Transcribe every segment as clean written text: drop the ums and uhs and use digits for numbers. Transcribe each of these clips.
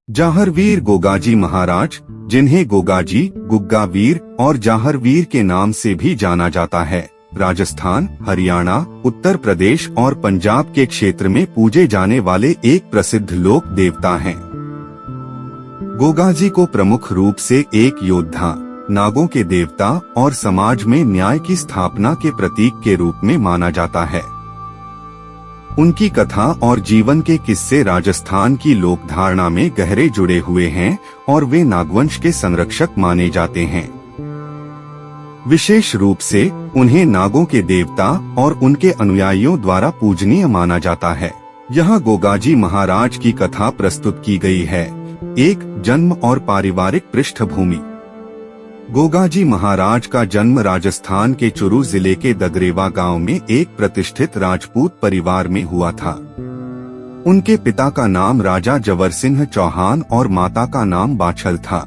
जाहरवीर गोगाजी महाराज, जिन्हें गोगाजी, गुग्गावीर और जाहरवीर के नाम से भी जाना जाता है, राजस्थान, हरियाणा, उत्तर प्रदेश और पंजाब के क्षेत्र में पूजे जाने वाले एक प्रसिद्ध लोक देवता हैं। गोगाजी को प्रमुख रूप से एक योद्धा, नागों के देवता और समाज में न्याय की स्थापना के प्रतीक के रूप में माना जाता है। उनकी कथा और जीवन के किस्से राजस्थान की लोकधारणा में गहरे जुड़े हुए हैं और वे नागवंश के संरक्षक माने जाते हैं। विशेष रूप से उन्हें नागों के देवता और उनके अनुयायियों द्वारा पूजनीय माना जाता है। यहाँ गोगाजी महाराज की कथा प्रस्तुत की गई है। एक, जन्म और पारिवारिक पृष्ठभूमि। गोगाजी महाराज का जन्म राजस्थान के चुरू जिले के दगरेवा गांव में एक प्रतिष्ठित राजपूत परिवार में हुआ था। उनके पिता का नाम राजा जवर सिंह चौहान और माता का नाम बाछल था।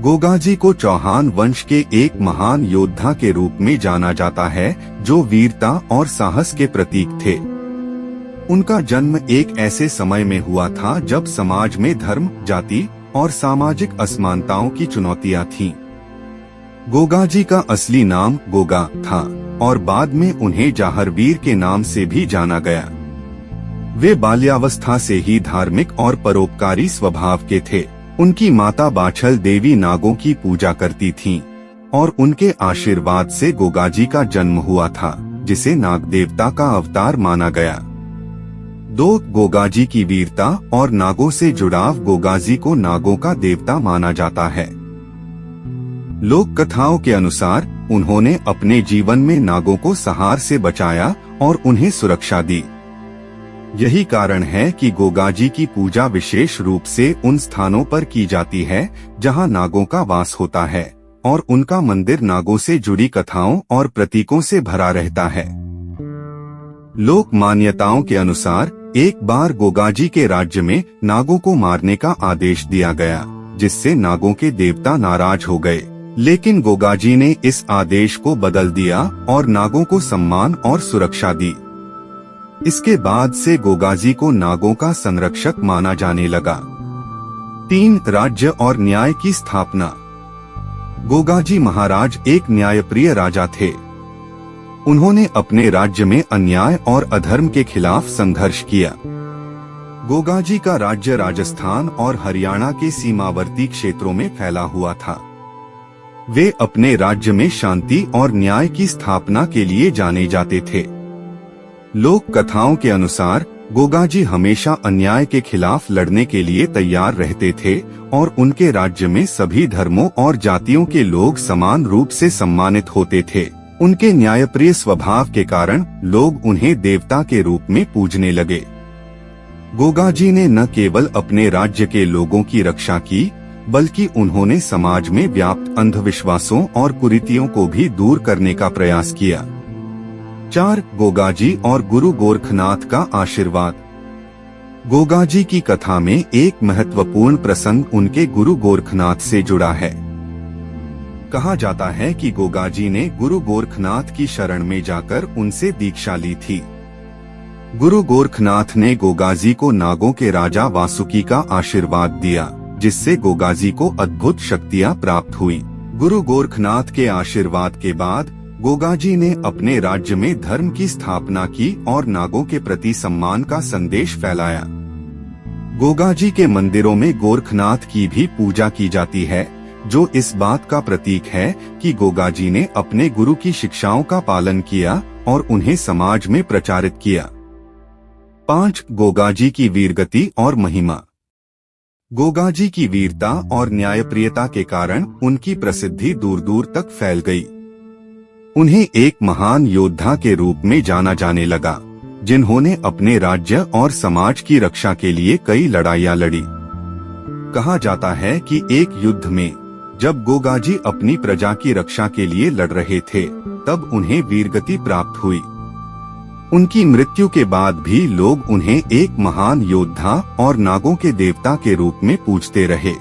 गोगाजी को चौहान वंश के एक महान योद्धा के रूप में जाना जाता है, जो वीरता और साहस के प्रतीक थे। उनका जन्म एक ऐसे समय में हुआ था जब समाज में धर्म, जाति और सामाजिक असमानताओं की चुनौतियां थीं। गोगाजी का असली नाम गोगा था और बाद में उन्हें जाहरवीर के नाम से भी जाना गया। वे बाल्यावस्था से ही धार्मिक और परोपकारी स्वभाव के थे। उनकी माता बाछल देवी नागों की पूजा करती थीं और उनके आशीर्वाद से गोगाजी का जन्म हुआ था, जिसे नाग देवता का अवतार माना गया। 2, गोगाजी की वीरता और नागों से जुड़ाव। गोगाजी को नागों का देवता माना जाता है। लोक कथाओं के अनुसार उन्होंने अपने जीवन में नागों को संहार से बचाया और उन्हें सुरक्षा दी। यही कारण है कि गोगाजी की पूजा विशेष रूप से उन स्थानों पर की जाती है जहां नागों का वास होता है और उनका मंदिर नागों से जुड़ी कथाओं और प्रतीकों से भरा रहता है। लोक मान्यताओं के अनुसार एक बार गोगाजी के राज्य में नागों को मारने का आदेश दिया गया, जिससे नागों के देवता नाराज हो गए। लेकिन गोगाजी ने इस आदेश को बदल दिया और नागों को सम्मान और सुरक्षा दी। इसके बाद से गोगाजी को नागों का संरक्षक माना जाने लगा। 3, राज्य और न्याय की स्थापना। गोगाजी महाराज एक न्यायप्रिय राजा थे। उन्होंने अपने राज्य में अन्याय और अधर्म के खिलाफ संघर्ष किया। गोगाजी का राज्य राजस्थान और हरियाणा के सीमावर्ती क्षेत्रों में फैला हुआ था। वे अपने राज्य में शांति और न्याय की स्थापना के लिए जाने जाते थे। लोक कथाओं के अनुसार गोगाजी हमेशा अन्याय के खिलाफ लड़ने के लिए तैयार रहते थे और उनके राज्य में सभी धर्मों और जातियों के लोग समान रूप से सम्मानित होते थे। उनके न्यायप्रिय स्वभाव के कारण लोग उन्हें देवता के रूप में पूजने लगे। गोगाजी ने न केवल अपने राज्य के लोगों की रक्षा की, बल्कि उन्होंने समाज में व्याप्त अंधविश्वासों और कुरीतियों को भी दूर करने का प्रयास किया। 4, गोगाजी और गुरु गोरखनाथ का आशीर्वाद। गोगाजी की कथा में एक महत्वपूर्ण प्रसंग उनके गुरु गोरखनाथ से जुड़ा है। कहा जाता है कि गोगाजी ने गुरु गोरखनाथ की शरण में जाकर उनसे दीक्षा ली थी। गुरु गोरखनाथ ने गोगाजी को नागों के राजा वासुकी का आशीर्वाद दिया, जिससे गोगाजी को अद्भुत शक्तियां प्राप्त हुई। गुरु गोरखनाथ के आशीर्वाद के बाद गोगाजी ने अपने राज्य में धर्म की स्थापना की और नागों के प्रति सम्मान का संदेश फैलाया। गोगाजी के मंदिरों में गोरखनाथ की भी पूजा की जाती है, जो इस बात का प्रतीक है कि गोगाजी ने अपने गुरु की शिक्षाओं का पालन किया और उन्हें समाज में प्रचारित किया। 5, गोगाजी की वीरगति और महिमा। गोगाजी की वीरता और न्यायप्रियता के कारण उनकी प्रसिद्धि दूर दूर तक फैल गई। उन्हें एक महान योद्धा के रूप में जाना जाने लगा, जिन्होंने अपने राज्य और समाज की रक्षा के लिए कई लड़ाइयां लड़ी। कहा जाता है कि एक युद्ध में जब गोगाजी अपनी प्रजा की रक्षा के लिए लड़ रहे थे, तब उन्हें वीरगति प्राप्त हुई। उनकी मृत्यु के बाद भी लोग उन्हें एक महान योद्धा और नागों के देवता के रूप में पूजते रहे।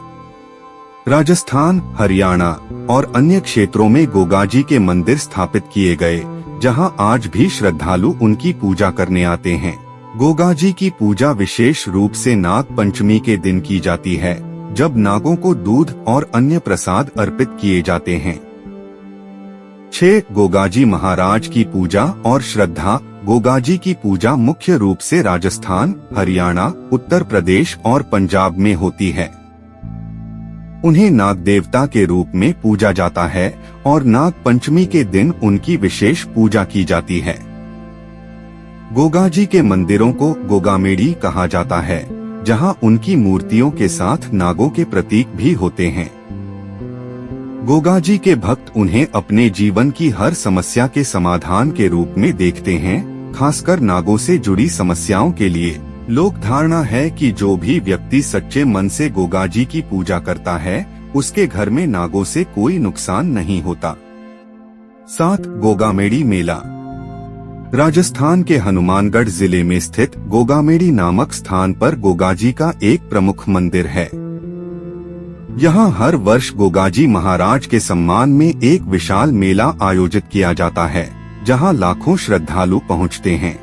राजस्थान, हरियाणा और अन्य क्षेत्रों में गोगाजी के मंदिर स्थापित किए गए, जहां आज भी श्रद्धालु उनकी पूजा करने आते हैं। गोगाजी की पूजा विशेष रूप से नाग पंचमी के दिन की जाती है, जब नागों को दूध और अन्य प्रसाद अर्पित किए जाते हैं। 6. गोगाजी महाराज की पूजा और श्रद्धा। गोगाजी की पूजा मुख्य रूप से राजस्थान, हरियाणा, उत्तर प्रदेश और पंजाब में होती है। उन्हें नाग देवता के रूप में पूजा जाता है और नाग पंचमी के दिन उनकी विशेष पूजा की जाती है। गोगाजी के मंदिरों को गोगामेड़ी कहा जाता है, जहां उनकी मूर्तियों के साथ नागों के प्रतीक भी होते हैं। गोगाजी के भक्त उन्हें अपने जीवन की हर समस्या के समाधान के रूप में देखते हैं, खासकर नागों से जुड़ी समस्याओं के लिए। लोक धारणा है कि जो भी व्यक्ति सच्चे मन से गोगाजी की पूजा करता है, उसके घर में नागों से कोई नुकसान नहीं होता। 7. गोगामेड़ी मेला। राजस्थान के हनुमानगढ़ जिले में स्थित गोगामेड़ी नामक स्थान पर गोगाजी का एक प्रमुख मंदिर है। यहाँ हर वर्ष गोगाजी महाराज के सम्मान में एक विशाल मेला आयोजित किया जाता है, जहाँ लाखों श्रद्धालु पहुँचते हैं।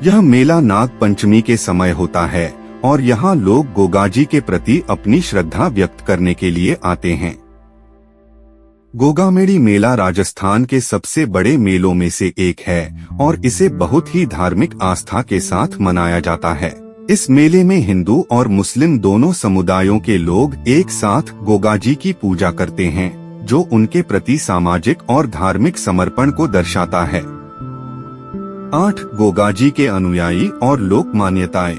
यह मेला नाग पंचमी के समय होता है और यहाँ लोग गोगाजी के प्रति अपनी श्रद्धा व्यक्त करने के लिए आते हैं। गोगामेड़ी मेला राजस्थान के सबसे बड़े मेलों में से एक है और इसे बहुत ही धार्मिक आस्था के साथ मनाया जाता है। इस मेले में हिंदू और मुस्लिम दोनों समुदायों के लोग एक साथ गोगाजी की पूजा करते हैं, जो उनके प्रति सामाजिक और धार्मिक समर्पण को दर्शाता है। 8. गोगाजी के अनुयायी और लोक मान्यताएं।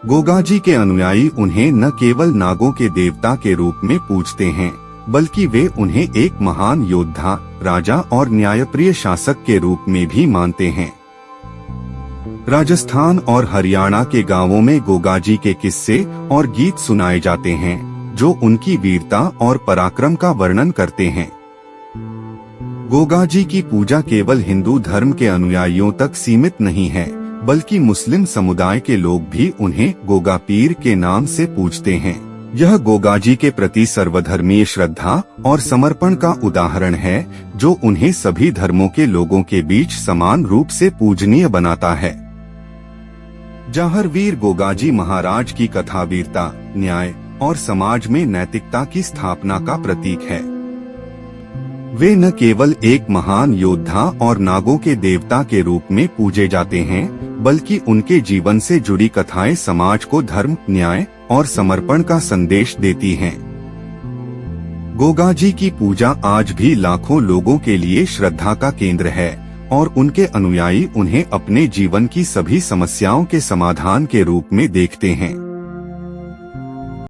गोगाजी के अनुयायी उन्हें न केवल नागों के देवता के रूप में पूजते हैं, बल्कि वे उन्हें एक महान योद्धा, राजा और न्यायप्रिय शासक के रूप में भी मानते हैं। राजस्थान और हरियाणा के गांवों में गोगाजी के किस्से और गीत सुनाए जाते हैं, जो उनकी वीरता और पराक्रम का वर्णन करते हैं। गोगाजी की पूजा केवल हिंदू धर्म के अनुयायियों तक सीमित नहीं है, बल्कि मुस्लिम समुदाय के लोग भी उन्हें गोगा पीर के नाम से पूजते हैं। यह गोगाजी के प्रति सर्वधर्मीय श्रद्धा और समर्पण का उदाहरण है, जो उन्हें सभी धर्मों के लोगों के बीच समान रूप से पूजनीय बनाता है। जाहरवीर गोगाजी महाराज की कथा वीरता, न्याय और समाज में नैतिकता की स्थापना का प्रतीक है। वे न केवल एक महान योद्धा और नागों के देवता के रूप में पूजे जाते हैं, बल्कि उनके जीवन से जुड़ी कथाएं समाज को धर्म, न्याय और समर्पण का संदेश देती हैं। गोगाजी की पूजा आज भी लाखों लोगों के लिए श्रद्धा का केंद्र है और उनके अनुयायी उन्हें अपने जीवन की सभी समस्याओं के समाधान के रूप में देखते हैं।